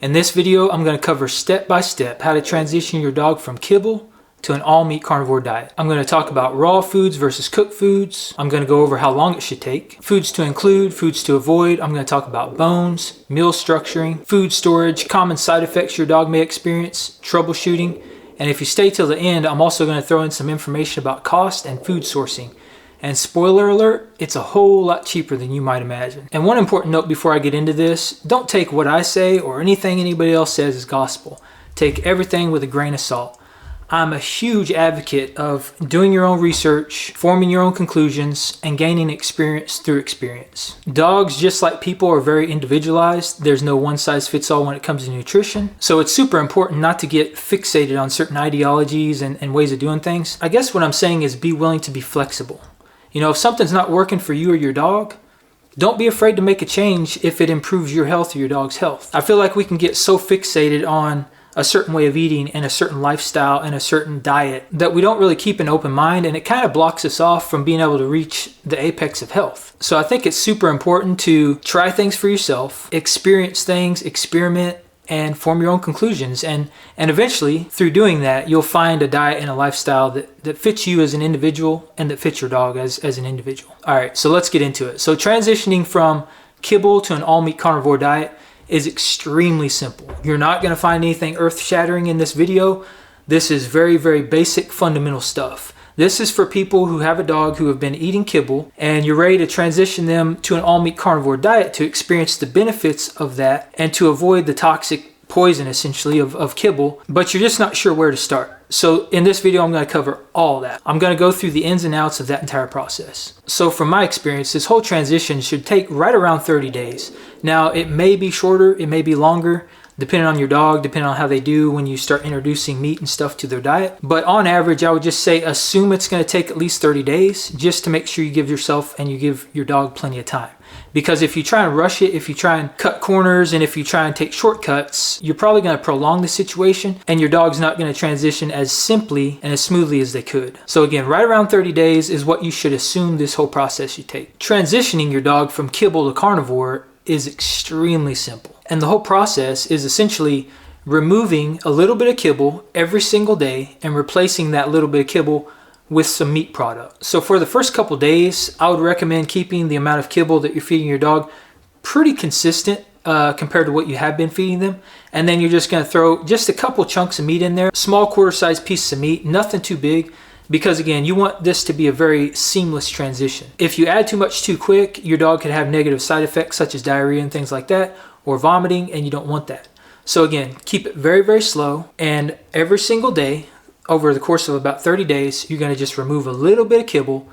In this video, I'm going to cover step by step how to transition your dog from kibble to an all-meat carnivore diet. I'm going to talk about raw foods versus cooked foods. I'm going to go over how long it should take, foods to include, foods to avoid. I'm going to talk about bones, meal structuring, food storage, common side effects your dog may experience, troubleshooting, and if you stay till the end, I'm also going to throw in some information about cost and food sourcing. And spoiler alert, it's a whole lot cheaper than you might imagine. And one important note before I get into this, don't take what I say or anything anybody else says as gospel. Take everything with a grain of salt. I'm a huge advocate of doing your own research, forming your own conclusions, and gaining experience through experience. Dogs, just like people, are very individualized. There's no one size fits all when it comes to nutrition. So it's super important not to get fixated on certain ideologies and ways of doing things. I guess what I'm saying is be willing to be flexible. You know, if something's not working for you or your dog, don't be afraid to make a change if it improves your health or your dog's health. I feel like we can get so fixated on a certain way of eating and a certain lifestyle and a certain diet that we don't really keep an open mind, and it kind of blocks us off from being able to reach the apex of health. So I think it's super important to try things for yourself, experience things, experiment, and form your own conclusions. And eventually, through doing that, you'll find a diet and a lifestyle that fits you as an individual and that fits your dog as an individual. All right, so let's get into it. So transitioning from kibble to an all-meat carnivore diet is extremely simple. You're not gonna find anything earth-shattering in this video. This is very, very basic, fundamental stuff. This is for people who have a dog who have been eating kibble and you're ready to transition them to an all-meat carnivore diet to experience the benefits of that and to avoid the toxic poison, essentially, of kibble, but you're just not sure where to start. So in this video, I'm going to cover all that. I'm going to go through the ins and outs of that entire process. So from my experience, this whole transition should take right around 30 days. Now, it may be shorter, it may be longer, depending on your dog, depending on how they do when you start introducing meat and stuff to their diet. But on average, I would just say assume it's going to take at least 30 days just to make sure you give yourself and you give your dog plenty of time. Because if you try and rush it, if you try and cut corners, and if you try and take shortcuts, you're probably going to prolong the situation and your dog's not going to transition as simply and as smoothly as they could. So again, right around 30 days is what you should assume this whole process should take. Transitioning your dog from kibble to carnivore is extremely simple. And the whole process is essentially removing a little bit of kibble every single day and replacing that little bit of kibble with some meat product. So for the first couple days, I would recommend keeping the amount of kibble that you're feeding your dog pretty consistent compared to what you have been feeding them. And then you're just gonna throw just a couple chunks of meat in there, small quarter-sized pieces of meat, nothing too big, because again, you want this to be a very seamless transition. If you add too much too quick, your dog could have negative side effects such as diarrhea and things like that, or vomiting, and you don't want that. So again, keep it very, very slow, and every single day, over the course of about 30 days, you're gonna just remove a little bit of kibble,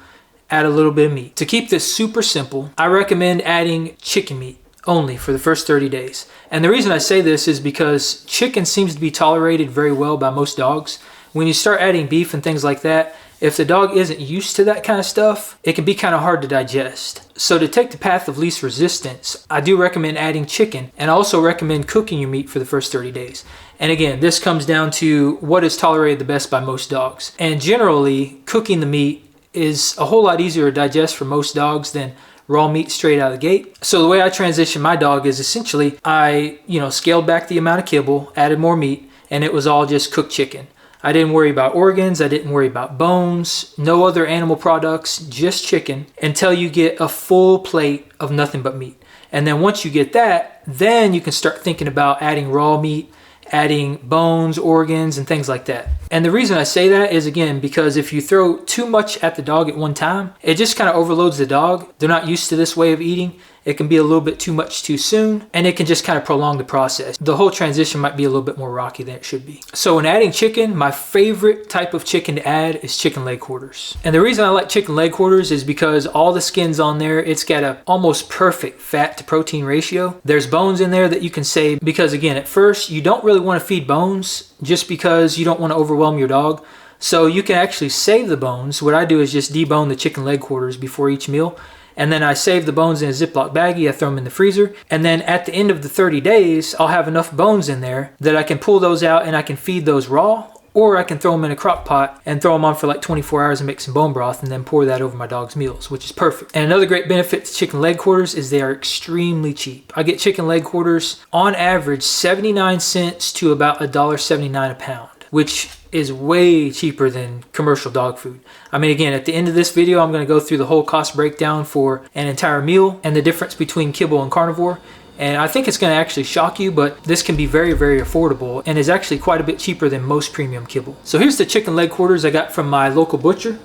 add a little bit of meat. To keep this super simple, I recommend adding chicken meat only for the first 30 days. And the reason I say this is because chicken seems to be tolerated very well by most dogs. When you start adding beef and things like that, if the dog isn't used to that kind of stuff, it can be kind of hard to digest. So to take the path of least resistance, I do recommend adding chicken, and I also recommend cooking your meat for the first 30 days. And again, this comes down to what is tolerated the best by most dogs. And generally, cooking the meat is a whole lot easier to digest for most dogs than raw meat straight out of the gate. So the way I transition my dog is essentially I, scaled back the amount of kibble, added more meat, and it was all just cooked chicken. I didn't worry about organs, I didn't worry about bones, no other animal products, just chicken, until you get a full plate of nothing but meat. And then once you get that, then you can start thinking about adding raw meat, adding bones, organs, and things like that. And the reason I say that is, again, because if you throw too much at the dog at one time, it just kind of overloads the dog. They're not used to this way of eating. It can be a little bit too much too soon, and it can just kind of prolong the process. The whole transition might be a little bit more rocky than it should be. So when adding chicken, my favorite type of chicken to add is chicken leg quarters. And the reason I like chicken leg quarters is because all the skin's on there. It's got a almost perfect fat to protein ratio. There's bones in there that you can save because, again, at first, you don't really want to feed bones just because you don't want to overwhelm your dog. So you can actually save the bones. What I do is just debone the chicken leg quarters before each meal. And then I save the bones in a Ziploc baggie, I throw them in the freezer. And then at the end of the 30 days, I'll have enough bones in there that I can pull those out and I can feed those raw, or I can throw them in a crock pot and throw them on for like 24 hours and make some bone broth and then pour that over my dog's meals, which is perfect. And another great benefit to chicken leg quarters is they are extremely cheap. I get chicken leg quarters on average 79 cents to about $1.79 a pound, which is way cheaper than commercial dog food. I mean, again, at the end of this video, I'm going to go through the whole cost breakdown for an entire meal and the difference between Kibble and Carnivore. And I think it's going to actually shock you, but this can be very, very affordable and is actually quite a bit cheaper than most premium kibble. So here's the chicken leg quarters I got from my local butcher.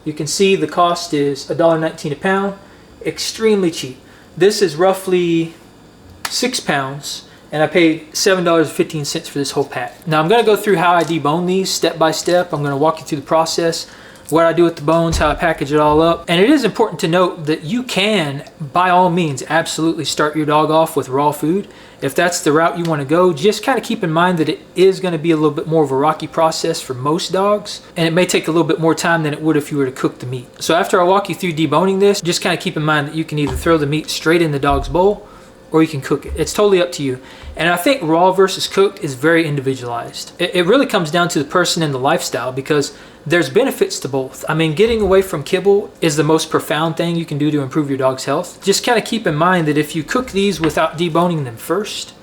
You can see the cost is $1.19 a pound, extremely cheap. This is roughly 6 pounds. And I paid $7.15 for this whole pack. Now I'm gonna go through how I debone these step by step. I'm gonna walk you through the process, what I do with the bones, how I package it all up. And it is important to note that you can, by all means, absolutely start your dog off with raw food. If that's the route you wanna go, just kind of keep in mind that it is gonna be a little bit more of a rocky process for most dogs. And it may take a little bit more time than it would if you were to cook the meat. So after I walk you through deboning this, just kind of keep in mind that you can either throw the meat straight in the dog's bowl or you can cook it. It's totally up to you. And I think raw versus cooked is very individualized. It really comes down to the person and the lifestyle, because there's benefits to both. I mean, getting away from kibble is the most profound thing you can do to improve your dog's health. Just kind of keep in mind that if you cook these without deboning them first,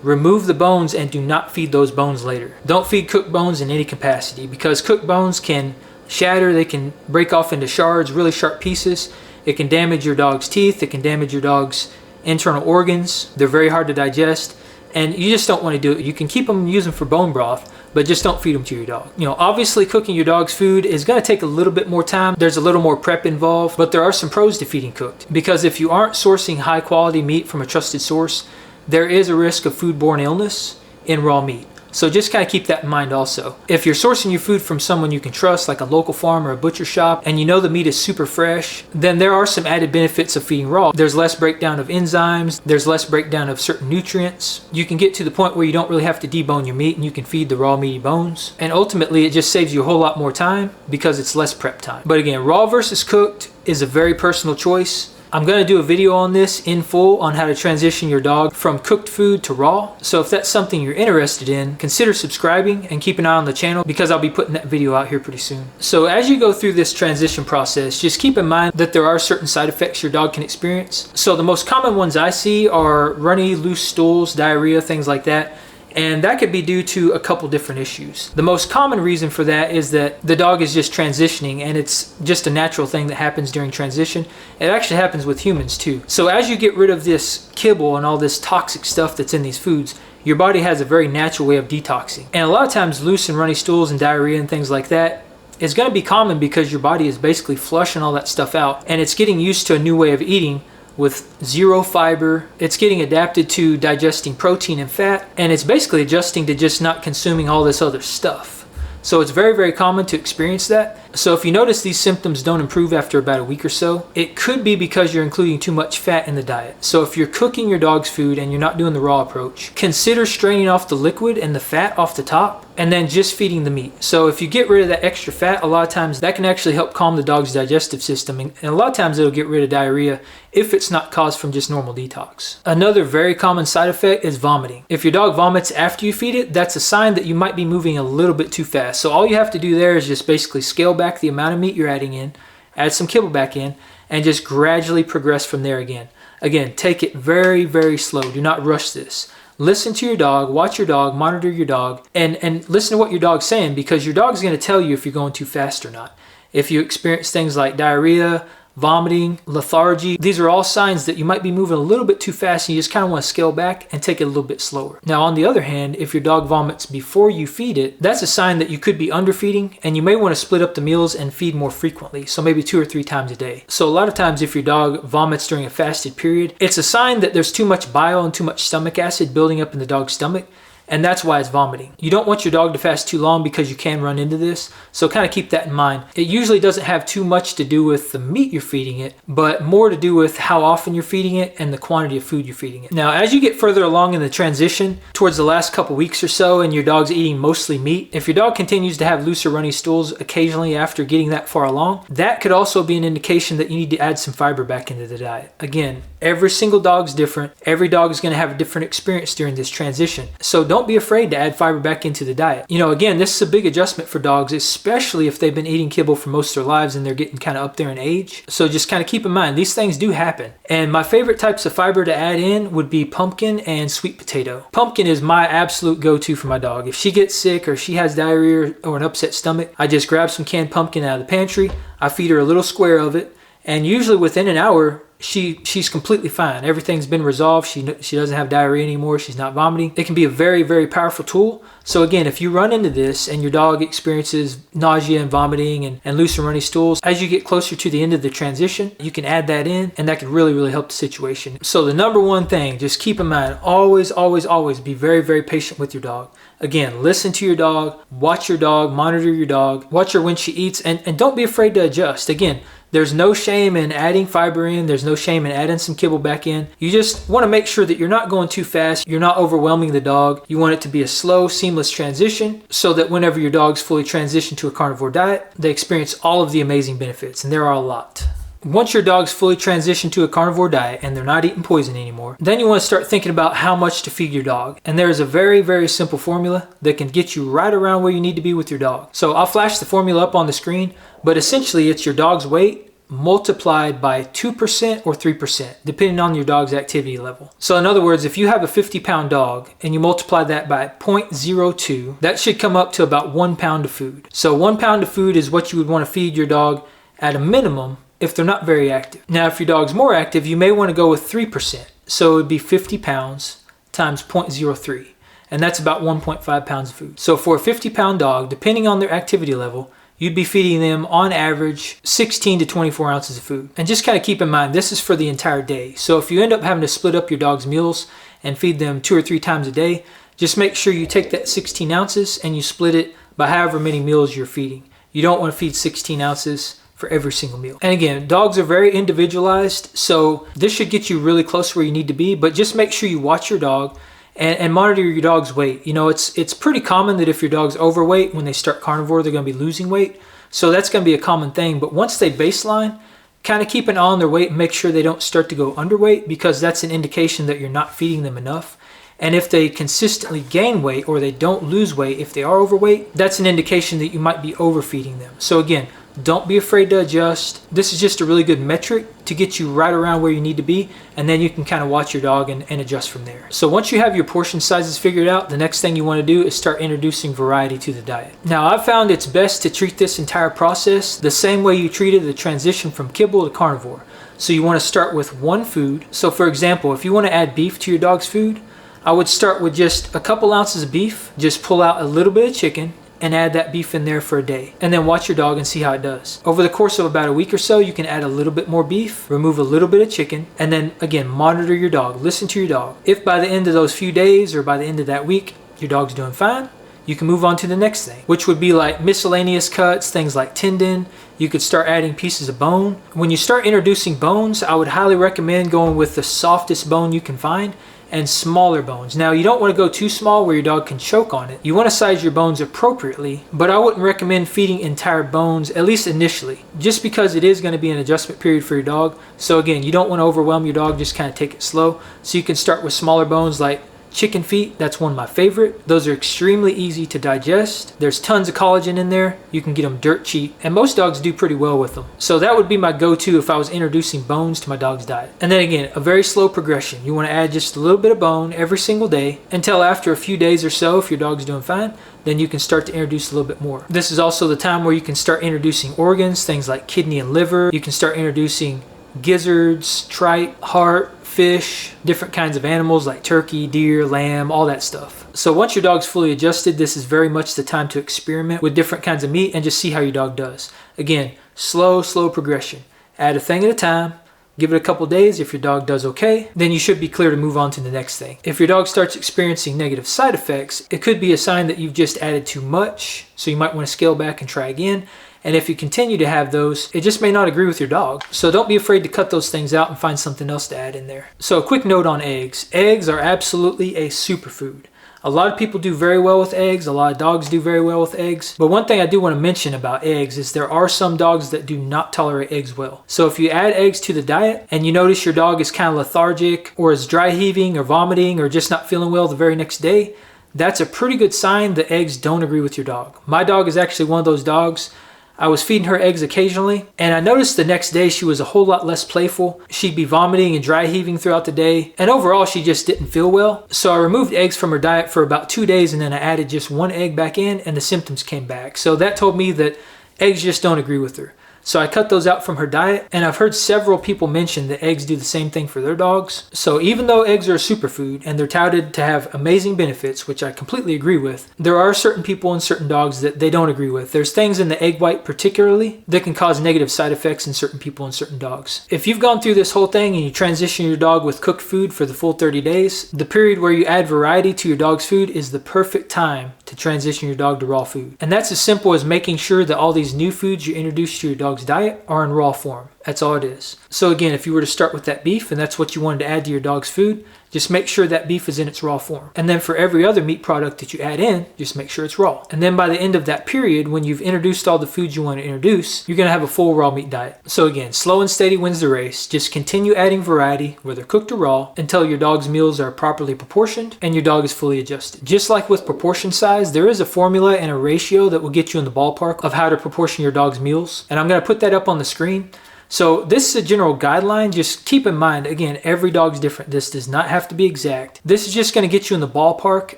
remove the bones and do not feed those bones later. Don't feed cooked bones in any capacity, because cooked bones can shatter, they can break off into shards, really sharp pieces. It can damage your dog's teeth, it can damage your dog's internal organs. They're very hard to digest, and you just don't want to do it. You can keep them, use them for bone broth, but just don't feed them to your dog. You know, obviously cooking your dog's food is going to take a little bit more time. There's a little more prep involved, but there are some pros to feeding cooked, because if you aren't sourcing high quality meat from a trusted source, there is a risk of foodborne illness in raw meat. So just kind of keep that in mind also. If you're sourcing your food from someone you can trust, like a local farm or a butcher shop, and you know the meat is super fresh, then there are some added benefits of feeding raw. There's less breakdown of enzymes, there's less breakdown of certain nutrients. You can get to the point where you don't really have to debone your meat and you can feed the raw meaty bones. And ultimately it just saves you a whole lot more time because it's less prep time. But again, raw versus cooked is a very personal choice. I'm going to do a video on this in full on how to transition your dog from cooked food to raw. So if that's something you're interested in, consider subscribing and keep an eye on the channel, because I'll be putting that video out here pretty soon. So as you go through this transition process, just keep in mind that there are certain side effects your dog can experience. So the most common ones I see are runny, loose stools, diarrhea, things like that. And that could be due to a couple different issues. The most common reason for that is that the dog is just transitioning, and it's just a natural thing that happens during transition. It actually happens with humans too. So as you get rid of this kibble and all this toxic stuff that's in these foods, your body has a very natural way of detoxing. And a lot of times loose and runny stools and diarrhea and things like that is going to be common because your body is basically flushing all that stuff out, and it's getting used to a new way of eating with zero fiber. It's getting adapted to digesting protein and fat, and it's basically adjusting to just not consuming all this other stuff. So it's very, very common to experience that. So if you notice these symptoms don't improve after about a week or so, it could be because you're including too much fat in the diet. So if you're cooking your dog's food and you're not doing the raw approach, consider straining off the liquid and the fat off the top and then just feeding the meat. So if you get rid of that extra fat, a lot of times that can actually help calm the dog's digestive system, and a lot of times it'll get rid of diarrhea if it's not caused from just normal detox. Another very common side effect is vomiting. If your dog vomits after you feed it, that's a sign that you might be moving a little bit too fast. So all you have to do there is just basically scale back the amount of meat you're adding in, add some kibble back in, and just gradually progress from there again. Again, take it very, very slow. Do not rush this. Listen to your dog, watch your dog, monitor your dog, and listen to what your dog's saying, because your dog's going to tell you if you're going too fast or not. If you experience things like diarrhea, vomiting, lethargy, these are all signs that you might be moving a little bit too fast and you just kind of want to scale back and take it a little bit slower. Now, on the other hand, if your dog vomits before you feed it, that's a sign that you could be underfeeding, and you may want to split up the meals and feed more frequently, so maybe 2 or 3 times a day. So a lot of times if your dog vomits during a fasted period, it's a sign that there's too much bile and too much stomach acid building up in the dog's stomach, and that's why it's vomiting. You don't want your dog to fast too long because you can run into this, so kind of keep that in mind. It usually doesn't have too much to do with the meat you're feeding it, but more to do with how often you're feeding it and the quantity of food you're feeding it. Now, as you get further along in the transition, towards the last couple weeks or so, and your dog's eating mostly meat, if your dog continues to have loose or runny stools occasionally after getting that far along, that could also be an indication that you need to add some fiber back into the diet. Again, Every single dog's different. Every dog is going to have a different experience during this transition. So don't be afraid to add fiber back into the diet. You know, again, this is a big adjustment for dogs, especially if they've been eating kibble for most of their lives and they're getting kind of up there in age. So just kind of keep in mind, these things do happen. And my favorite types of fiber to add in would be pumpkin and sweet potato. Pumpkin is my absolute go-to for my dog. If she gets sick or she has diarrhea or an upset stomach, I just grab some canned pumpkin out of the pantry. I feed her a little square of it. And usually within an hour, she's completely fine. Everything's been resolved. She doesn't have diarrhea anymore. She's not vomiting. It can be a very, very powerful tool. So again, if you run into this and your dog experiences nausea and vomiting and loose and runny stools, as you get closer to the end of the transition, you can add that in, and that can really, really help the situation. So the number one thing, just keep in mind, always, always, always be very, very patient with your dog. Again, listen to your dog, watch your dog, monitor your dog, watch her when she eats, and don't be afraid to adjust. Again, there's no shame in adding fiber in. There's no shame in adding some kibble back in. You just want to make sure that you're not going too fast. You're not overwhelming the dog. You want it to be a slow, seamless transition so that whenever your dog's fully transitioned to a carnivore diet, they experience all of the amazing benefits, and there are a lot. Once your dog's fully transitioned to a carnivore diet and they're not eating poison anymore, then you want to start thinking about how much to feed your dog. And there's a very, very simple formula that can get you right around where you need to be with your dog. So I'll flash the formula up on the screen, but essentially it's your dog's weight multiplied by 2% or 3%, depending on your dog's activity level. So in other words, if you have a 50-pound dog and you multiply that by 0.02, that should come up to about 1 pound of food. So 1 pound of food is what you would want to feed your dog at a minimum if they're not very active. Now, if your dog's more active, you may want to go with 3%. So it would be 50 pounds times 0.03. And that's about 1.5 pounds of food. So for a 50-pound dog, depending on their activity level, you'd be feeding them on average 16 to 24 ounces of food. And just kind of keep in mind, this is for the entire day. So if you end up having to split up your dog's meals and feed them 2 or 3 times a day, just make sure you take that 16 ounces and you split it by however many meals you're feeding. You don't want to feed 16 ounces for every single meal. And again, dogs are very individualized, so this should get you really close where you need to be, but just make sure you watch your dog and monitor your dog's weight. You know, it's pretty common that if your dog's overweight, when they start carnivore, they're going to be losing weight. So that's going to be a common thing. But once they baseline, kind of keep an eye on their weight and make sure they don't start to go underweight, because that's an indication that you're not feeding them enough. And if they consistently gain weight or they don't lose weight, if they are overweight, that's an indication that you might be overfeeding them. So again, don't be afraid to adjust. This is just a really good metric to get you right around where you need to be, and then you can kind of watch your dog and adjust from there. So once you have your portion sizes figured out, the next thing you want to do is start introducing variety to the diet. Now, I've found it's best to treat this entire process the same way you treated the transition from kibble to carnivore. So you want to start with one food. So for example, if you want to add beef to your dog's food, I would start with just a couple ounces of beef, just pull out a little bit of chicken, and add that beef in there for a day, and then watch your dog and see how it does. Over the course of about a week or so, you can add a little bit more beef, remove a little bit of chicken, and then again, monitor your dog, listen to your dog. If by the end of those few days or by the end of that week, your dog's doing fine, you can move on to the next thing, which would be like miscellaneous cuts, things like tendon. You could start adding pieces of bone. When you start introducing bones, I would highly recommend going with the softest bone you can find and smaller bones. Now, you don't want to go too small where your dog can choke on it. You want to size your bones appropriately, but I wouldn't recommend feeding entire bones, at least initially, just because it is going to be an adjustment period for your dog. So again, you don't want to overwhelm your dog, just kind of take it slow. So you can start with smaller bones like chicken feet. That's one of my favorite. Those are extremely easy to digest. There's tons of collagen in there. You can get them dirt cheap, and most dogs do pretty well with them. So that would be my go-to if I was introducing bones to my dog's diet. And then again, a very slow progression. You want to add just a little bit of bone every single day until after a few days or so, if your dog's doing fine, then you can start to introduce a little bit more. This is also the time where you can start introducing organs, things like kidney and liver. You can start introducing gizzards, tripe, heart, fish, different kinds of animals like turkey, deer, lamb, all that stuff. So once your dog's fully adjusted, this is very much the time to experiment with different kinds of meat and just see how your dog does. Again, slow progression. Add a thing at a time. Give it a couple days. If your dog does okay, then you should be clear to move on to the next thing. If your dog starts experiencing negative side effects, it could be a sign that you've just added too much. So you might want to scale back and try again. And if you continue to have those, it just may not agree with your dog. So don't be afraid to cut those things out and find something else to add in there. So a quick note on eggs. Eggs are absolutely a superfood. A lot of people do very well with eggs. A lot of dogs do very well with eggs. But one thing I do want to mention about eggs is there are some dogs that do not tolerate eggs well. So if you add eggs to the diet and you notice your dog is kind of lethargic or is dry heaving or vomiting or just not feeling well the very next day, that's a pretty good sign that eggs don't agree with your dog. My dog is actually one of those dogs. I was feeding her eggs occasionally, and I noticed the next day she was a whole lot less playful. She'd be vomiting and dry heaving throughout the day, and overall she just didn't feel well. So I removed eggs from her diet for about 2 days, and then I added just 1 egg back in, and the symptoms came back. So that told me that eggs just don't agree with her. So I cut those out from her diet, and I've heard several people mention that eggs do the same thing for their dogs. So even though eggs are a superfood and they're touted to have amazing benefits, which I completely agree with, there are certain people and certain dogs that they don't agree with. There's things in the egg white particularly that can cause negative side effects in certain people and certain dogs. If you've gone through this whole thing and you transition your dog with cooked food for the full 30 days, the period where you add variety to your dog's food is the perfect time to transition your dog to raw food. And that's as simple as making sure that all these new foods you introduce to your dog's diet are in raw form. That's all it is. So again, if you were to start with that beef and that's what you wanted to add to your dog's food, just make sure that beef is in its raw form. And then for every other meat product that you add in, just make sure it's raw. And then by the end of that period, when you've introduced all the foods you want to introduce, you're going to have a full raw meat diet. So again, slow and steady wins the race. Just continue adding variety, whether cooked or raw, until your dog's meals are properly proportioned and your dog is fully adjusted. Just like with proportion size, there is a formula and a ratio that will get you in the ballpark of how to proportion your dog's meals. And I'm going to put that up on the screen. So this is a general guideline. Just keep in mind, again, every dog's different. This does not have to be exact. This is just going to get you in the ballpark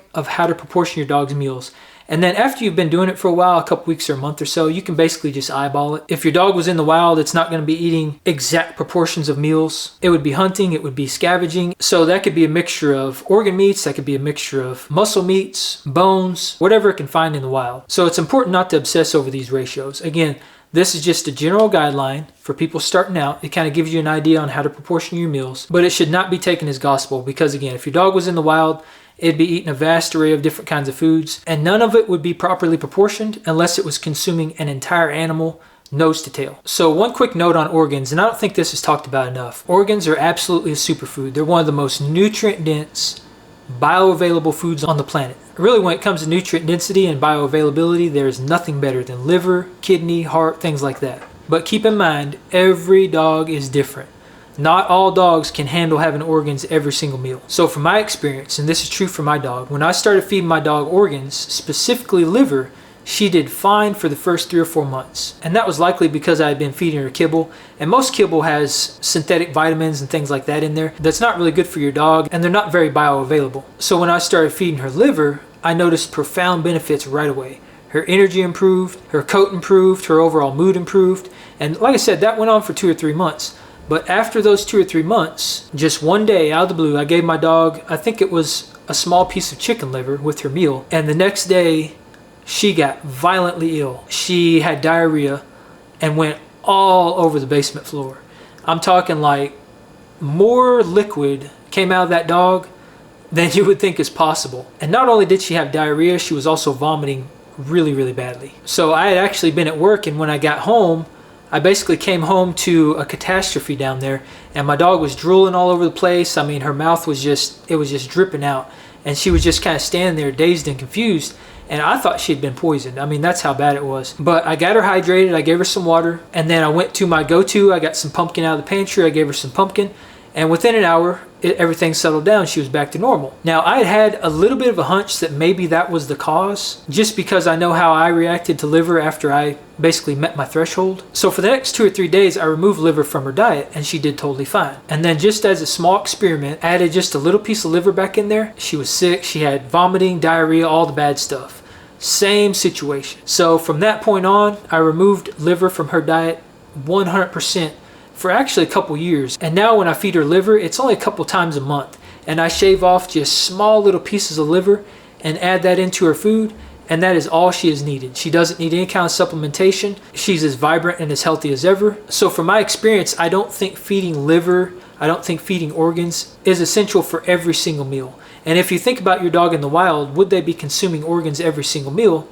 of how to proportion your dog's meals. And then after you've been doing it for a while, a couple weeks or a month or so, you can basically just eyeball it. If your dog was in the wild, it's not going to be eating exact proportions of meals. It would be hunting, it would be scavenging. So that could be a mixture of organ meats, that could be a mixture of muscle meats, bones, whatever it can find in the wild. So it's important not to obsess over these ratios. Again, this is just a general guideline for people starting out. It kind of gives you an idea on how to proportion your meals, but it should not be taken as gospel because again, if your dog was in the wild, it'd be eating a vast array of different kinds of foods and none of it would be properly proportioned unless it was consuming an entire animal nose to tail. So one quick note on organs, and I don't think this is talked about enough. Organs are absolutely a superfood. They're one of the most nutrient dense, bioavailable foods on the planet. Really, when it comes to nutrient density and bioavailability, there is nothing better than liver, kidney, heart, things like that. But keep in mind, every dog is different. Not all dogs can handle having organs every single meal. So from my experience, and this is true for my dog, when I started feeding my dog organs, specifically liver, she did fine for the first 3 or 4 months. And that was likely because I had been feeding her kibble. And most kibble has synthetic vitamins and things like that in there. That's not really good for your dog and they're not very bioavailable. So when I started feeding her liver, I noticed profound benefits right away. Her energy improved, her coat improved, her overall mood improved. And like I said, that went on for 2 or 3 months. But after those 2 or 3 months, just one day out of the blue, I gave my dog, I think it was a small piece of chicken liver with her meal. And the next day, she got violently ill. She had diarrhea and went all over the basement floor. I'm talking like more liquid came out of that dog than you would think is possible. And not only did she have diarrhea, she was also vomiting really, really badly. So I had actually been at work, and when I got home, I basically came home to a catastrophe down there, and my dog was drooling all over the place. I mean, her mouth was just dripping out, and she was just kind of standing there dazed and confused. And I thought she had been poisoned. I mean, that's how bad it was. But I got her hydrated, I gave her some water, and then I went to my go-to. I got some pumpkin out of the pantry, I gave her some pumpkin, and within an hour, everything settled down. She was back to normal. Now, I had a little bit of a hunch that maybe that was the cause, just because I know how I reacted to liver after I basically met my threshold. So for the next 2 or 3 days, I removed liver from her diet, and she did totally fine. And then just as a small experiment, I added just a little piece of liver back in there. She was sick, she had vomiting, diarrhea, all the bad stuff. Same situation. So from that point on, I removed liver from her diet 100%. For actually a couple years. And now when I feed her liver, it's only a couple times a month. And I shave off just small little pieces of liver and add that into her food. And that is all she has needed. She doesn't need any kind of supplementation. She's as vibrant and as healthy as ever. So from my experience, I don't think feeding liver, I don't think feeding organs is essential for every single meal. And if you think about your dog in the wild, would they be consuming organs every single meal?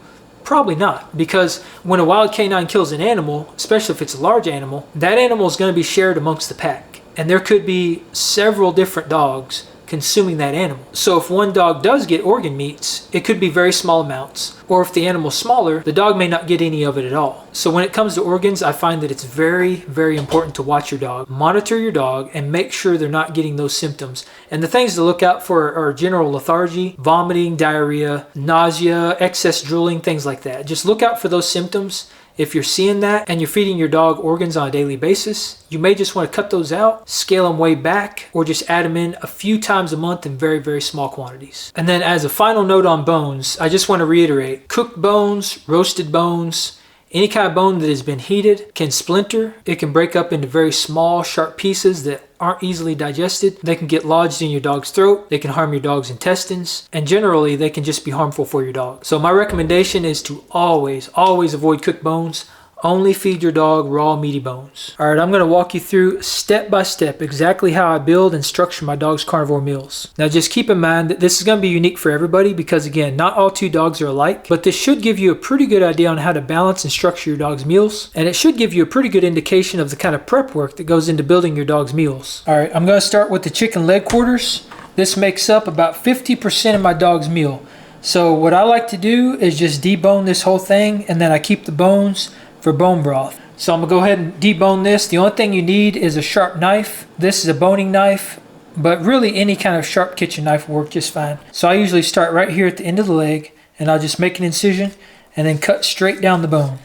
Probably not, because when a wild canine kills an animal, especially if it's a large animal, that animal is going to be shared amongst the pack. And there could be several different dogs consuming that animal. So if one dog does get organ meats, it could be very small amounts. Or if the animal's smaller, the dog may not get any of it at all. So when it comes to organs, I find that it's very, very important to watch your dog, monitor your dog, and make sure they're not getting those symptoms. And the things to look out for are general lethargy, vomiting, diarrhea, nausea, excess drooling, things like that. Just look out for those symptoms. If you're seeing that and you're feeding your dog organs on a daily basis, you may just want to cut those out, scale them way back, or just add them in a few times a month in very, very small quantities. And then as a final note on bones, I just want to reiterate, cooked bones, roasted bones, any kind of bone that has been heated can splinter. It can break up into very small, sharp pieces that aren't easily digested. They can get lodged in your dog's throat. They can harm your dog's intestines. And generally, they can just be harmful for your dog. So my recommendation is to always avoid cooked bones. Only feed your dog raw meaty bones. All right, I'm going to walk you through step by step exactly how I build and structure my dog's carnivore meals. Now just keep in mind that this is going to be unique for everybody because again, not all two dogs are alike, but this should give you a pretty good idea on how to balance and structure your dog's meals. And it should give you a pretty good indication of the kind of prep work that goes into building your dog's meals. All right, I'm going to start with the chicken leg quarters. This makes up about 50% of my dog's meal. So what I like to do is just debone this whole thing and then I keep the bones for bone broth. So I'm gonna go ahead and debone this. The only thing you need is a sharp knife. This is a boning knife, but really any kind of sharp kitchen knife will work just fine. So I usually start right here at the end of the leg and I'll just make an incision and then cut straight down the bone.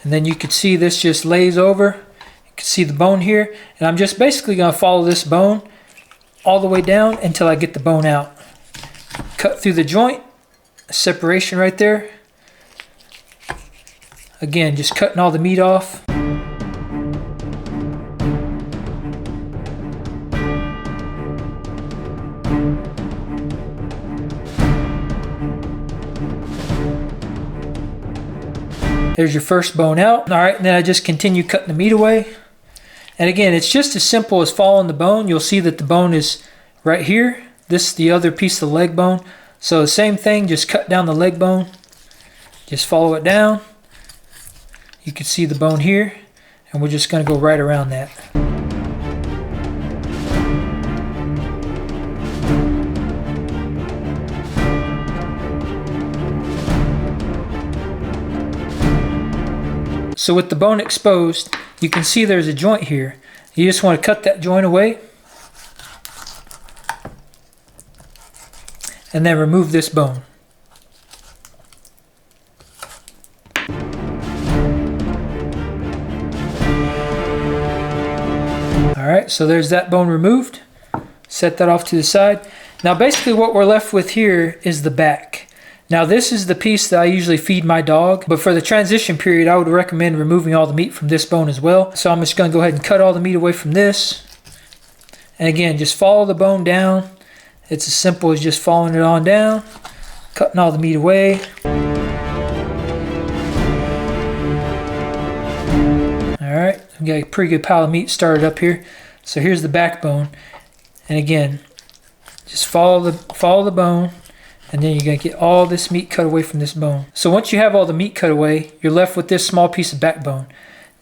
And then you can see this just lays over. You can see the bone here. And I'm just basically gonna follow this bone all the way down until I get the bone out. Cut through the joint, separation right there. Again, just cutting all the meat off. There's your first bone out. All right, and then I just continue cutting the meat away. And again, it's just as simple as following the bone. You'll see that the bone is right here. This is the other piece of the leg bone. So the same thing, just cut down the leg bone. Just follow it down. You can see the bone here, and we're just going to go right around that. So with the bone exposed, you can see there's a joint here. You just want to cut that joint away, and then remove this bone. Alright, so there's that bone removed. Set that off to the side. Now basically what we're left with here is the back. Now this is the piece that I usually feed my dog, but for the transition period I would recommend removing all the meat from this bone as well. So I'm just going to go ahead and cut all the meat away from this. And again, just follow the bone down. It's as simple as just following it on down, cutting all the meat away. Alright, we got a pretty good pile of meat started up here. So here's the backbone. And again, just follow the bone, and then you're going to get all this meat cut away from this bone. So once you have all the meat cut away, you're left with this small piece of backbone.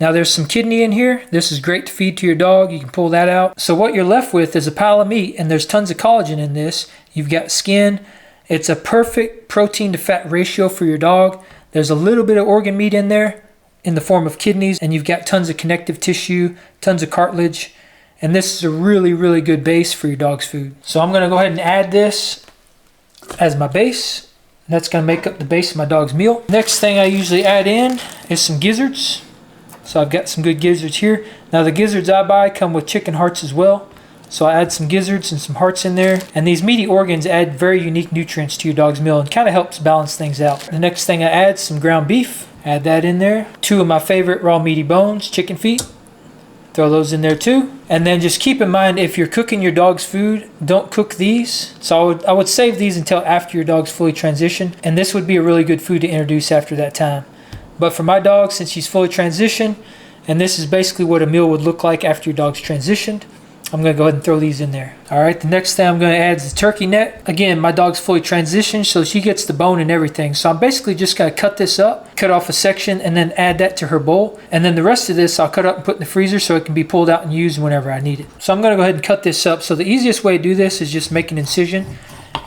Now there's some kidney in here. This is great to feed to your dog. You can pull that out. So what you're left with is a pile of meat, and there's tons of collagen in this. You've got skin. It's a perfect protein to fat ratio for your dog. There's a little bit of organ meat in there in the form of kidneys, and you've got tons of connective tissue, tons of cartilage, and this is a really, really good base for your dog's food. So I'm going to go ahead and add this as my base. That's going to make up the base of my dog's meal. Next thing I usually add in is some gizzards. So I've got some good gizzards here. Now the gizzards I buy come with chicken hearts as well. So I add some gizzards and some hearts in there. And these meaty organs add very unique nutrients to your dog's meal and kind of helps balance things out. The next thing I add is some ground beef. Add that in there. 2 of my favorite raw meaty bones, chicken feet. Throw those in there too. And then just keep in mind, if you're cooking your dog's food, don't cook these. So I would save these until after your dog's fully transitioned. And this would be a really good food to introduce after that time. But for my dog, since he's fully transitioned, and this is basically what a meal would look like after your dog's transitioned, I'm gonna go ahead and throw these in there. All right, the next thing I'm gonna add is the turkey neck. Again, my dog's fully transitioned, so she gets the bone and everything. So I'm basically just gonna cut this up, cut off a section, and then add that to her bowl. And then the rest of this I'll cut up and put in the freezer so it can be pulled out and used whenever I need it. So I'm gonna go ahead and cut this up. So the easiest way to do this is just make an incision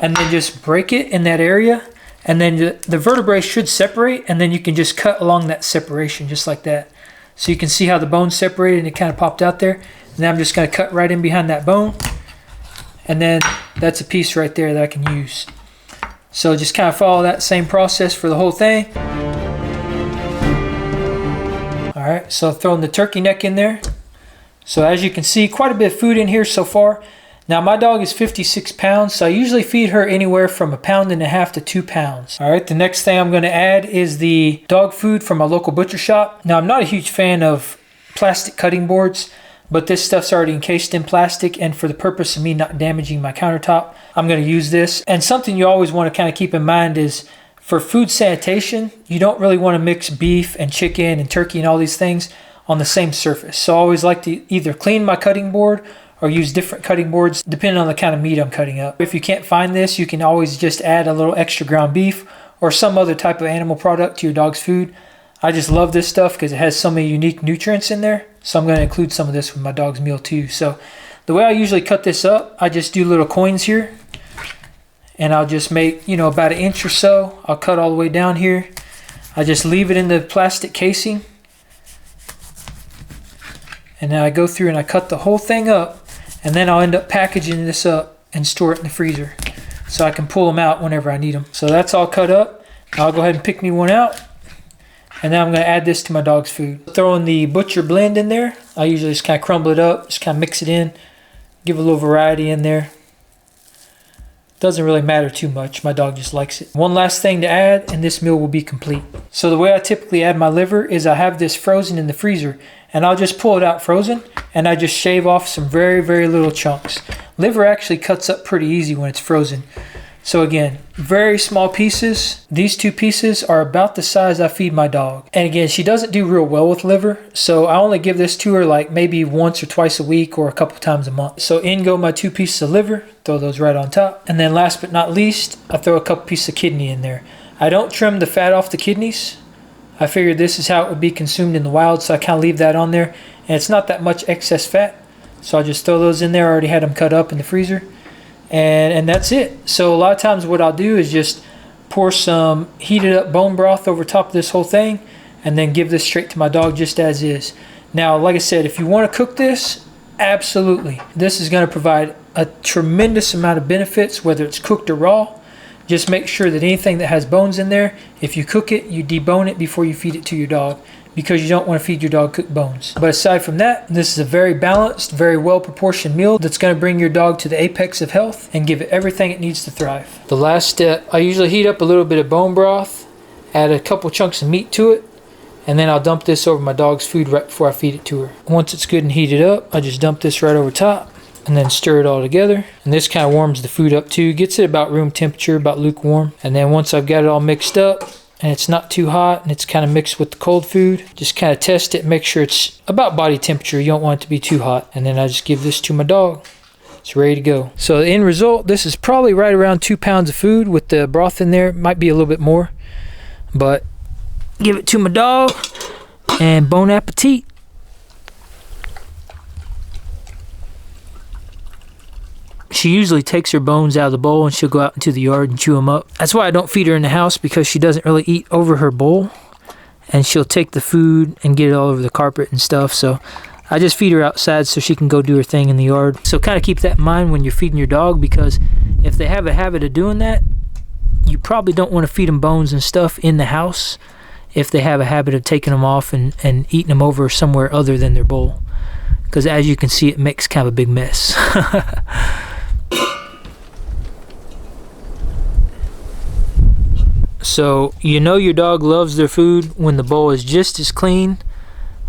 and then just break it in that area. And then the vertebrae should separate, and then you can just cut along that separation just like that. So you can see how the bone separated and it kind of popped out there. And then I'm just going to cut right in behind that bone. And then that's a piece right there that I can use. So just kind of follow that same process for the whole thing. All right, so throwing the turkey neck in there. So as you can see, quite a bit of food in here so far. Now my dog is 56 pounds, so I usually feed her anywhere from 1.5 pounds to 2 pounds. All right, the next thing I'm going to add is the dog food from my local butcher shop. Now I'm not a huge fan of plastic cutting boards, but this stuff's already encased in plastic, and for the purpose of me not damaging my countertop, I'm going to use this. And something you always want to kind of keep in mind is for food sanitation, you don't really want to mix beef and chicken and turkey and all these things on the same surface. So I always like to either clean my cutting board or use different cutting boards depending on the kind of meat I'm cutting up. If you can't find this, you can always just add a little extra ground beef or some other type of animal product to your dog's food. I just love this stuff because it has so many unique nutrients in there. So I'm going to include some of this with my dog's meal too. So the way I usually cut this up, I just do little coins here. And I'll just make, about 1 inch or so. I'll cut all the way down here. I just leave it in the plastic casing. And then I go through and I cut the whole thing up. And then I'll end up packaging this up and store it in the freezer so I can pull them out whenever I need them. So that's all cut up. I'll go ahead and pick me one out. And then I'm going to add this to my dog's food. Throwing the butcher blend in there. I usually just kind of crumble it up, just kind of mix it in, give a little variety in there. Doesn't really matter too much. My dog just likes it. One last thing to add, and this meal will be complete. So the way I typically add my liver is I have this frozen in the freezer, and I'll just pull it out frozen, and I just shave off some very, very little chunks. Liver actually cuts up pretty easy when it's frozen. So again, very small pieces. These 2 pieces are about the size I feed my dog. And again, she doesn't do real well with liver, so I only give this to her like maybe once or twice a week or a couple times a month. So in go my 2 pieces of liver, throw those right on top. And then last but not least, I throw a couple pieces of kidney in there. I don't trim the fat off the kidneys. I figured this is how it would be consumed in the wild, so I kind of leave that on there. And it's not that much excess fat, so I'll just throw those in there. I already had them cut up in the freezer. And that's it. So a lot of times what I'll do is just pour some heated up bone broth over top of this whole thing and then give this straight to my dog just as is. Now, like I said, if you want to cook this, absolutely. This is going to provide a tremendous amount of benefits, whether it's cooked or raw. Just make sure that anything that has bones in there, if you cook it, you debone it before you feed it to your dog, because you don't want to feed your dog cooked bones. But aside from that, this is a very balanced, very well-proportioned meal that's going to bring your dog to the apex of health and give it everything it needs to thrive. The last step, I usually heat up a little bit of bone broth, add a couple chunks of meat to it, and then I'll dump this over my dog's food right before I feed it to her. Once it's good and heated up, I just dump this right over top and then stir it all together. And this kind of warms the food up too, gets it about room temperature, about lukewarm. And then once I've got it all mixed up, and it's not too hot and it's kind of mixed with the cold food, just kind of test it, make sure it's about body temperature. You don't want it to be too hot. And then I just give this to my dog. It's ready to go. So the end result, this is probably right around 2 pounds of food with the broth in there. Might be a little bit more, but give it to my dog and bon appetit. She usually takes her bones out of the bowl and she'll go out into the yard and chew them up. That's why I don't feed her in the house, because she doesn't really eat over her bowl. And she'll take the food and get it all over the carpet and stuff. So I just feed her outside so she can go do her thing in the yard. So kind of keep that in mind when you're feeding your dog, because if they have a habit of doing that, you probably don't want to feed them bones and stuff in the house if they have a habit of taking them off and eating them over somewhere other than their bowl. Because as you can see, it makes kind of a big mess. So you know your dog loves their food when the bowl is just as clean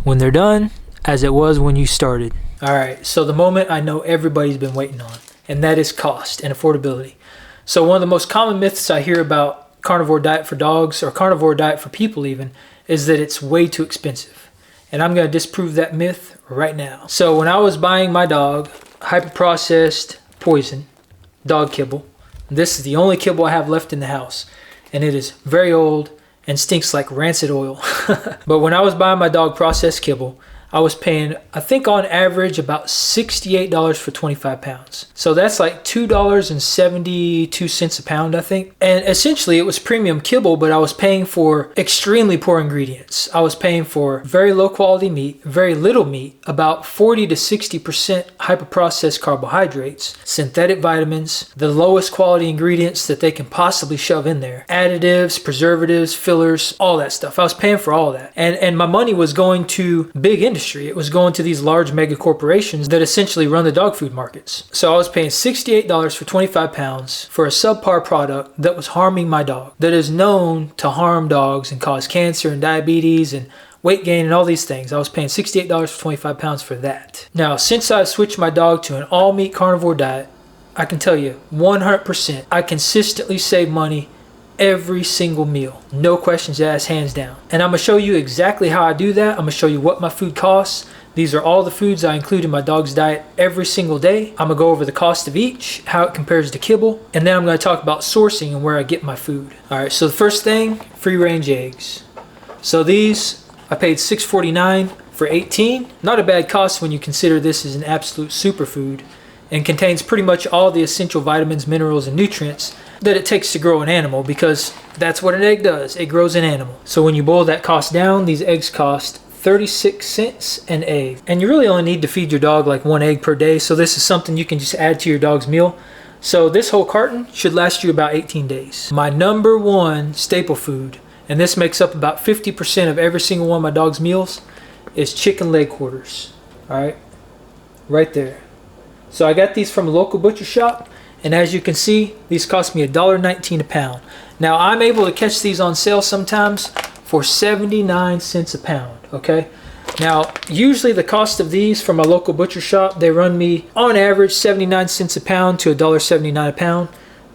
when they're done as it was when you started. Alright, so the moment I know everybody's been waiting on, and that is cost and affordability. So one of the most common myths I hear about carnivore diet for dogs, or carnivore diet for people even, is that it's way too expensive. And I'm going to disprove that myth right now. So when I was buying my dog hyper-processed poison dog kibble. This is the only kibble I have left in the house, and it is very old and stinks like rancid oil. But when I was buying my dog processed kibble, I was paying, I think on average, about $68 for 25 pounds. So that's like $2.72 a pound, I think. And essentially it was premium kibble, but I was paying for extremely poor ingredients. I was paying for very low quality meat, very little meat, about 40 to 60% hyper-processed carbohydrates, synthetic vitamins, the lowest quality ingredients that they can possibly shove in there, additives, preservatives, fillers, all that stuff. I was paying for all that. And my money was going to big industry. It was going to these large mega corporations that essentially run the dog food markets. So I was paying $68 for 25 pounds for a subpar product that was harming my dog, that is known to harm dogs and cause cancer and diabetes and weight gain and all these things. I was paying $68 for 25 pounds for that. Now, since I switched my dog to an all-meat carnivore diet, I can tell you 100% I consistently save money every single meal. No questions asked, hands down. And I'm gonna show you exactly how I do that. I'm gonna show you what my food costs. These are all the foods I include in my dog's diet every single day. I'm gonna go over the cost of each, how it compares to kibble, and then I'm gonna talk about sourcing and where I get my food. All right, so the first thing, free range eggs. So these, I paid $6.49 for 18. Not a bad cost when you consider this is an absolute superfood and contains pretty much all the essential vitamins, minerals, and nutrients that it takes to grow an animal, because that's what an egg does. It grows an animal. So when you boil that cost down, these eggs cost 36 cents an egg. And you really only need to feed your dog like 1 egg per day. So this is something you can just add to your dog's meal. So this whole carton should last you about 18 days. My number one staple food, and this makes up about 50% of every single one of my dog's meals, is chicken leg quarters. All right, right there. So I got these from a local butcher shop. And as you can see, these cost me $1.19 a pound. Now I'm able to catch these on sale sometimes for 79 cents a pound, okay? Now, usually the cost of these from a local butcher shop, they run me on average 79 cents a pound to $1.79 a pound.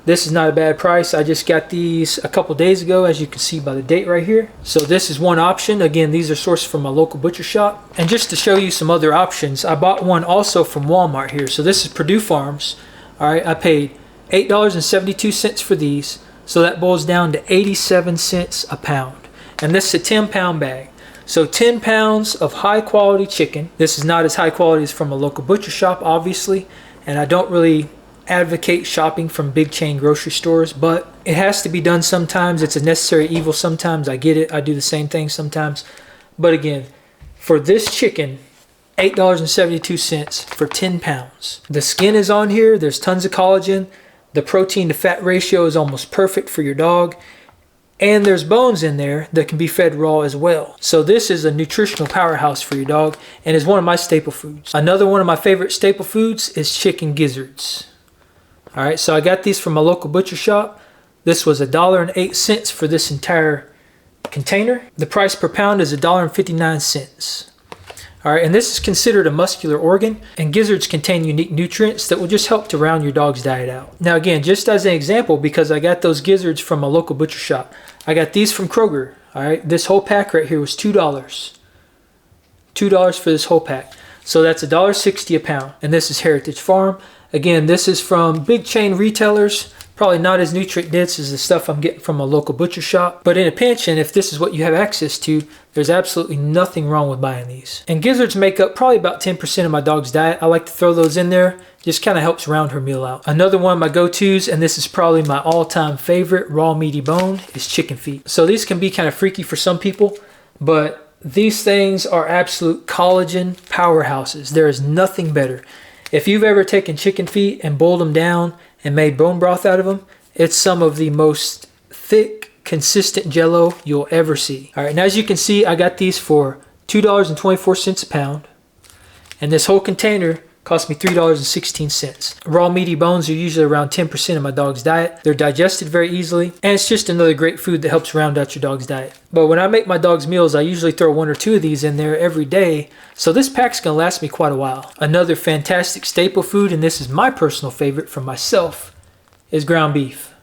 This is not a bad price. I just got these a couple days ago, as you can see by the date right here. So this is one option. Again, these are sourced from a local butcher shop. And just to show you some other options, I bought one also from Walmart here. So this is Purdue Farms. All right, I paid $8.72 for these, so that boils down to 87 cents a pound. And this is a 10-pound bag. So 10 pounds of high-quality chicken. This is not as high quality as from a local butcher shop, obviously, and I don't really advocate shopping from big chain grocery stores, but it has to be done sometimes. It's a necessary evil sometimes. I get it. I do the same thing sometimes. But again, for this chicken, $8.72 for 10 pounds. The skin is on here. There's tons of collagen. The protein to fat ratio is almost perfect for your dog. And there's bones in there that can be fed raw as well. So this is a nutritional powerhouse for your dog and is one of my staple foods. Another one of my favorite staple foods is chicken gizzards. All right, so I got these from my local butcher shop. This was $1.08 for this entire container. The price per pound is $1.59. All right, and this is considered a muscular organ, and gizzards contain unique nutrients that will just help to round your dog's diet out. Now again, just as an example, because I got those gizzards from a local butcher shop, I got these from Kroger. All right, this whole pack right here was $2. $2 for this whole pack. So that's $1.60 a pound, and this is Heritage Farm. Again, this is from big chain retailers. Probably not as nutrient dense as the stuff I'm getting from a local butcher shop. But in a pinch, and if this is what you have access to, there's absolutely nothing wrong with buying these. And gizzards make up probably about 10% of my dog's diet. I like to throw those in there. Just kind of helps round her meal out. Another one of my go-tos, and this is probably my all-time favorite raw meaty bone, is chicken feet. So these can be kind of freaky for some people, but these things are absolute collagen powerhouses. There is nothing better. If you've ever taken chicken feet and boiled them down and made bone broth out of them, it's some of the most thick, consistent jello you'll ever see. All right, and as you can see, I got these for $2.24 a pound, and this whole container cost me $3.16. Raw meaty bones are usually around 10% of my dog's diet. They're digested very easily, and it's just another great food that helps round out your dog's diet. But when I make my dog's meals, I usually throw 1 or 2 of these in there every day, so this pack's gonna last me quite a while. Another fantastic staple food, and this is my personal favorite from myself, is ground beef.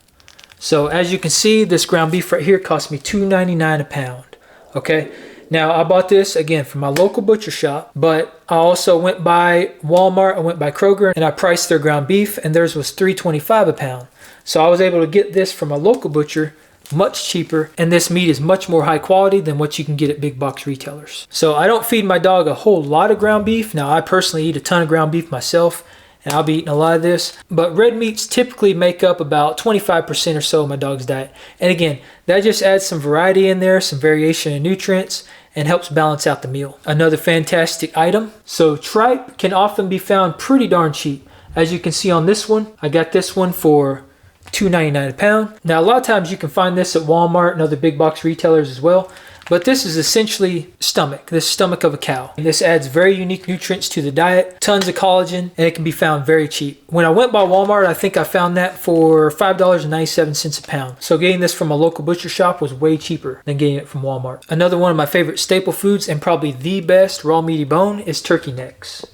So as you can see, this ground beef right here cost me $2.99 a pound, okay? Now, I bought this again from my local butcher shop, but I also went by Walmart, I went by Kroger, and I priced their ground beef, and theirs was $3.25 a pound. So I was able to get this from a local butcher much cheaper, and this meat is much more high quality than what you can get at big box retailers. So I don't feed my dog a whole lot of ground beef. Now, I personally eat a ton of ground beef myself, and I'll be eating a lot of this, but red meats typically make up about 25% or so of my dog's diet. And again, that just adds some variety in there, some variation in nutrients, and helps balance out the meal. Another fantastic item. So tripe can often be found pretty darn cheap. As you can see on this one, I got this one for $2.99 a pound. Now, a lot of times you can find this at Walmart and other big box retailers as well, but this is essentially the stomach of a cow. And this adds very unique nutrients to the diet, tons of collagen, and it can be found very cheap. When I went by Walmart, I think I found that for $5.97 a pound. So getting this from a local butcher shop was way cheaper than getting it from Walmart. Another one of my favorite staple foods, and probably the best raw meaty bone, is turkey necks.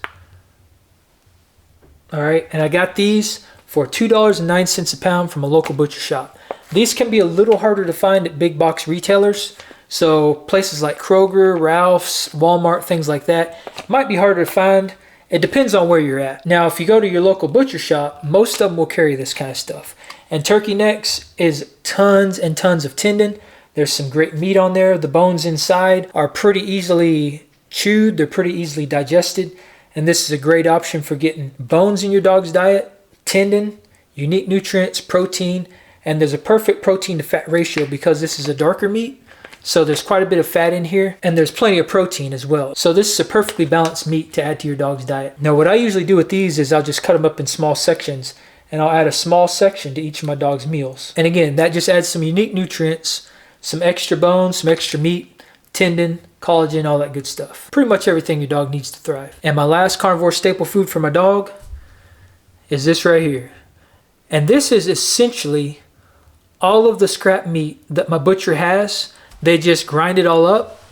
All right, and I got these for $2.09 a pound from a local butcher shop. These can be a little harder to find at big box retailers. So places like Kroger, Ralph's, Walmart, things like that, might be harder to find. It depends on where you're at. Now, if you go to your local butcher shop, most of them will carry this kind of stuff. And turkey necks is tons and tons of tendon. There's some great meat on there. The bones inside are pretty easily chewed. They're pretty easily digested. And this is a great option for getting bones in your dog's diet, tendon, unique nutrients, protein, and there's a perfect protein to fat ratio because this is a darker meat. So there's quite a bit of fat in here, and there's plenty of protein as well. So this is a perfectly balanced meat to add to your dog's diet. Now, what I usually do with these is I'll just cut them up in small sections, and I'll add a small section to each of my dog's meals. And again, that just adds some unique nutrients, some extra bones, some extra meat, tendon, collagen, all that good stuff. Pretty much everything your dog needs to thrive. And my last carnivore staple food for my dog is this right here. And this is essentially all of the scrap meat that my butcher has. They just grind it all up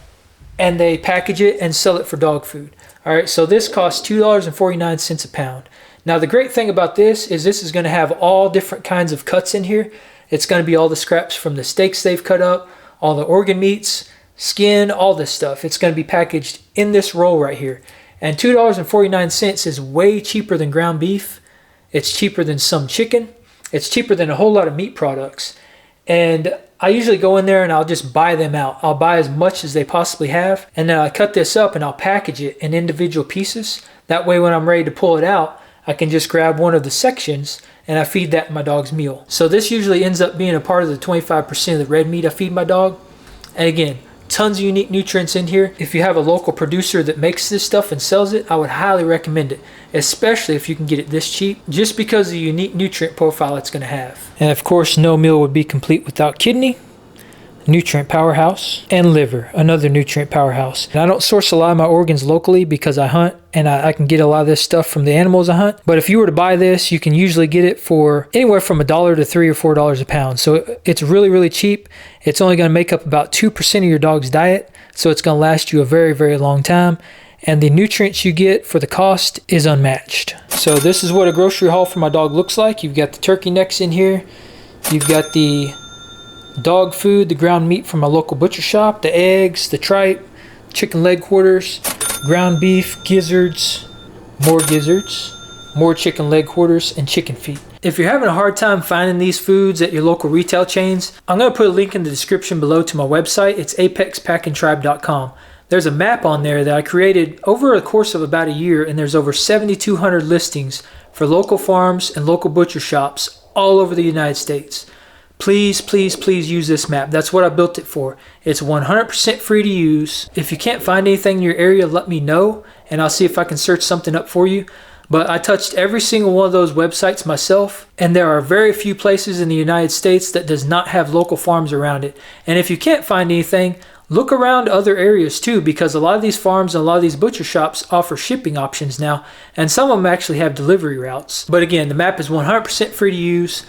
and they package it and sell it for dog food. All right, so this costs $2.49 a pound. Now, the great thing about this is going to have all different kinds of cuts in here. It's going to be all the scraps from the steaks they've cut up, all the organ meats, skin, all this stuff. It's going to be packaged in this roll right here. And $2.49 is way cheaper than ground beef. It's cheaper than some chicken. It's cheaper than a whole lot of meat products. And I usually go in there and I'll just buy them out. I'll buy as much as they possibly have. And then I cut this up and I'll package it in individual pieces. That way when I'm ready to pull it out, I can just grab one of the sections and I feed that in my dog's meal. So this usually ends up being a part of the 25% of the red meat I feed my dog. And again, tons of unique nutrients in here. If you have a local producer that makes this stuff and sells it, I would highly recommend it, especially if you can get it this cheap, just because of the unique nutrient profile it's going to have. And of course, no meal would be complete without kidney, nutrient powerhouse, and liver, another nutrient powerhouse. And I don't source a lot of my organs locally because I hunt and I can get a lot of this stuff from the animals I hunt. But if you were to buy this, you can usually get it for anywhere from $1 to $3 or $4 a pound. So it's really, really cheap. It's only going to make up about 2% of your dog's diet. So it's going to last you a very, very long time. And the nutrients you get for the cost is unmatched. So this is what a grocery haul for my dog looks like. You've got the turkey necks in here. You've got the dog food, the ground meat from my local butcher shop, the eggs, the tripe, chicken leg quarters, ground beef, gizzards, more chicken leg quarters, and chicken feet. If you're having a hard time finding these foods at your local retail chains, I'm going to put a link in the description below to my website. It's apexpackandtribe.com. There's a map on there that I created over the course of about a year, and there's over 7,200 listings for local farms and local butcher shops all over the United States. Please, please, please use this map. That's what I built it for. It's 100% free to use. If you can't find anything in your area, let me know, and I'll see if I can search something up for you. But I touched every single one of those websites myself, and there are very few places in the United States that does not have local farms around it. And if you can't find anything, look around other areas too, because a lot of these farms and a lot of these butcher shops offer shipping options now, and some of them actually have delivery routes. But again, the map is 100% free to use.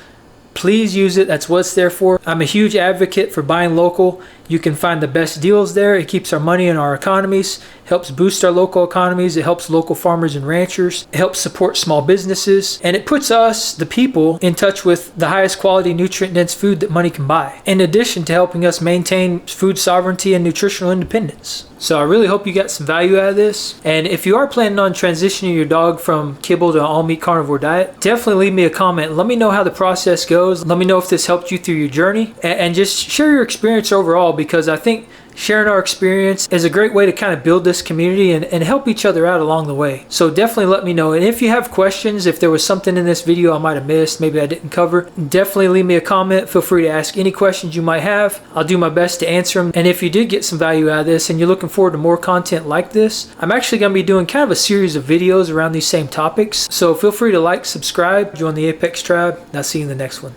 Please use it. That's what it's there for. I'm a huge advocate for buying local. You can find the best deals there. It keeps our money in our economies, helps boost our local economies, it helps local farmers and ranchers, it helps support small businesses, and it puts us, the people, in touch with the highest quality nutrient-dense food that money can buy, in addition to helping us maintain food sovereignty and nutritional independence. So I really hope you got some value out of this. And if you are planning on transitioning your dog from kibble to an all-meat carnivore diet, definitely leave me a comment. Let me know how the process goes. Let me know if this helped you through your journey. And just share your experience overall, because I think sharing our experience is a great way to kind of build this community and help each other out along the way. So definitely let me know. And if you have questions, if there was something in this video I might have missed, maybe I didn't cover, definitely leave me a comment. Feel free to ask any questions you might have. I'll do my best to answer them. And if you did get some value out of this and you're looking forward to more content like this, I'm actually going to be doing kind of a series of videos around these same topics. So feel free to like, subscribe, join the Apex Tribe, and I'll see you in the next one.